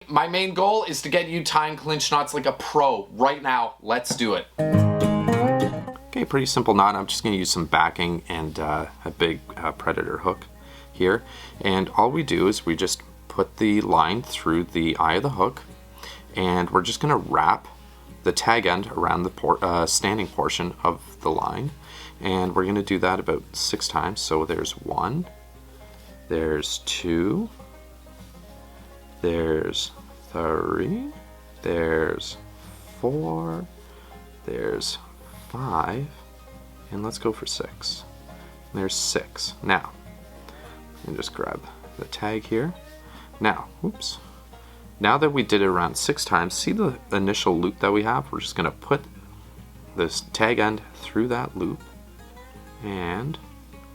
my main goal is to get you tying clinch knots like a pro right now. Let's do it. Okay, pretty simple knot. I'm just going to use some backing and a big predator hook here. And all we do is we just put the line through the eye of the hook, and we're just going to wrap the tag end around the standing portion of the line. And we're going to do that about 6 times. So there's 1, there's 2, there's 3, there's 4, there's 5, and let's go for 6. There's 6. Now, and just grab the tag here. Now, oops. Now that we did it around 6 times, see the initial loop that we have? We're just going to put this tag end through that loop, and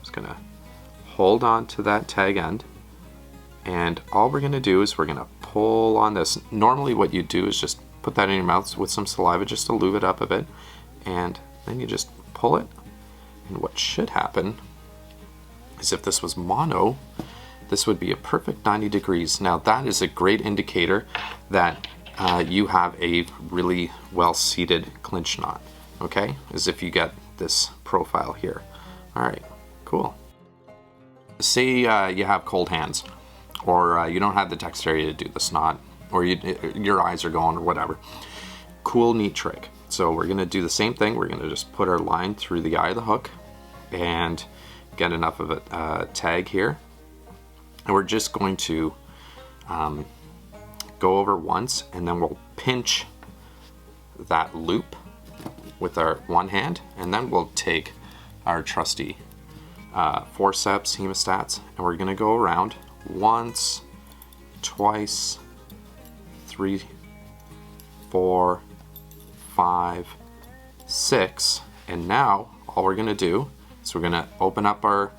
just going to hold on to that tag end. And all we're going to do is we're going to pull on this. Normally what you do is just put that in your mouth with some saliva just to lube it up a bit, and then you just pull it. And what should happen is, if this was mono, this would be a perfect 90 degrees. Now that is a great indicator that you have a really well seated clinch knot, okay? As if you get this profile here. All right, cool. Say you have cold hands, or you don't have the dexterity to do this knot, or your eyes are going, or whatever. Cool, neat trick. So we're gonna do the same thing. We're gonna just put our line through the eye of the hook and get enough of a tag here. And we're just going to go over once, and then we'll pinch that loop with our one hand, and then we'll take our trusty forceps hemostats, and we're gonna go around once, twice, 3, 4, 5, 6, and now all we're gonna do is we're gonna open up our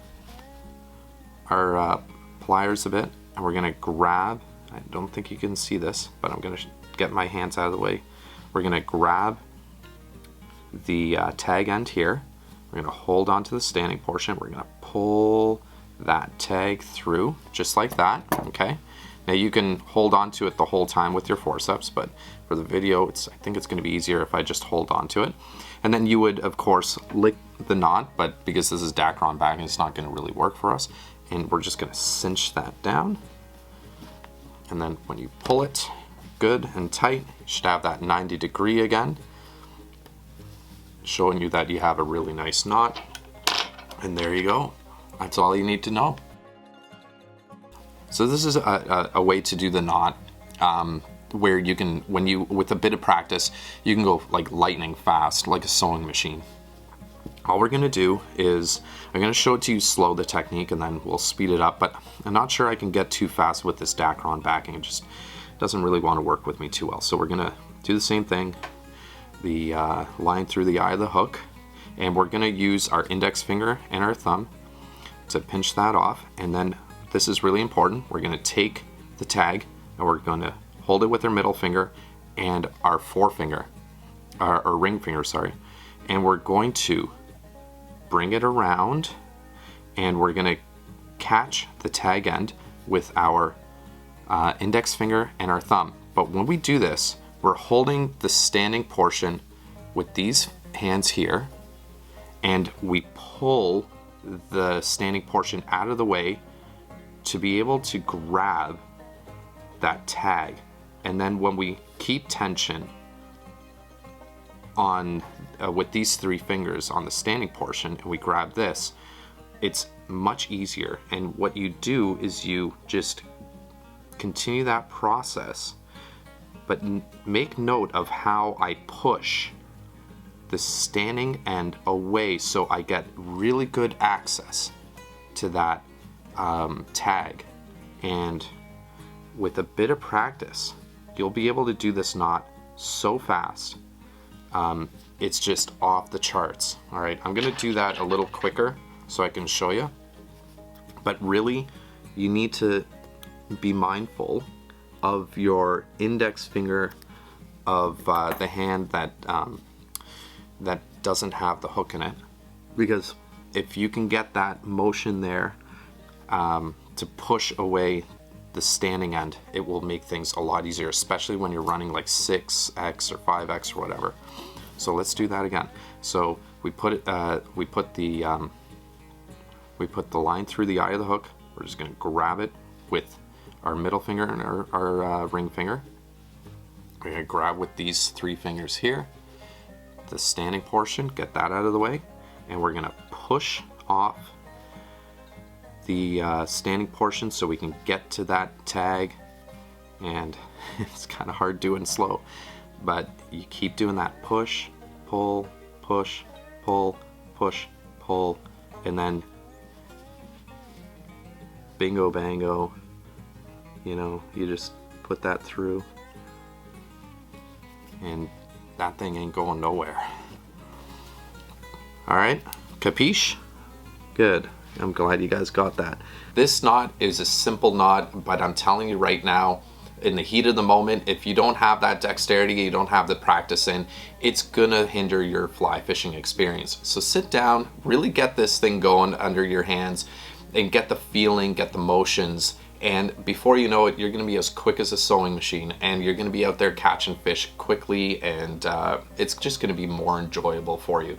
pliers a bit, and we're gonna grab, I don't think you can see this, but I'm gonna get my hands out of the way. We're gonna grab the tag end here. We're gonna hold on to the standing portion. We're gonna pull that tag through just like that, okay? Now you can hold on to it the whole time with your forceps, but for the video, I think it's gonna be easier if I just hold on to it. And then you would, of course, lick the knot, but because this is Dacron backing, it's not gonna really work for us. And we're just gonna cinch that down. And then when you pull it good and tight, you should have that 90 degree again, showing you that you have a really nice knot. And there you go. That's all you need to know. So this is a way to do the knot where you can, with a bit of practice, you can go like lightning fast, like a sewing machine. All we're gonna do is, I'm gonna show it to you slow, the technique, and then we'll speed it up, but I'm not sure I can get too fast with this Dacron backing. It just doesn't really want to work with me too well. So we're gonna do the same thing, the line through the eye of the hook, and we're gonna use our index finger and our thumb to pinch that off. And then this is really important. We're gonna take the tag and we're gonna hold it with our middle finger and our forefinger, or ring finger, sorry. And we're going to bring it around, and we're gonna catch the tag end with our index finger and our thumb. But when we do this, we're holding the standing portion with these hands here, and we pull the standing portion out of the way to be able to grab that tag. And then when we keep tension on with these 3 fingers on the standing portion, and we grab this, it's much easier. And what you do is you just continue that process, but make note of how I push the standing end away so I get really good access to that tag. And with a bit of practice, you'll be able to do this knot so fast. It's just off the charts. All right, I'm gonna do that a little quicker so I can show you. But really, you need to be mindful of your index finger of the hand that that doesn't have the hook in it, because if you can get that motion there to push away the standing end, it will make things a lot easier, especially when you're running like 6x or 5x or whatever. So let's do that again. So we put the line through the eye of the hook. We're just going to grab it with our middle finger and our ring finger. We're going to grab with these 3 fingers here, the standing portion, get that out of the way, and we're going to push off the standing portion so we can get to that tag. And it's kind of hard doing slow, but you keep doing that push, pull, push, pull, push, pull, and then bingo bango, you know, you just put that through and that thing ain't going nowhere. All right, capiche? Good. I'm glad you guys got that. This knot is a simple knot, but I'm telling you right now, in the heat of the moment, if you don't have that dexterity, you don't have the practice in, it's gonna hinder your fly fishing experience. So sit down, really get this thing going under your hands and get the feeling, get the motions, and before you know it, you're gonna be as quick as a sewing machine and you're gonna be out there catching fish quickly, and it's just gonna be more enjoyable for you.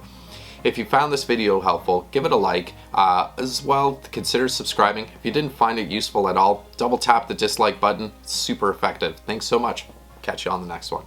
If you found this video helpful, give it a like. As well, consider subscribing. If you didn't find it useful at all, double tap the dislike button. It's super effective. Thanks so much. Catch you on the next one.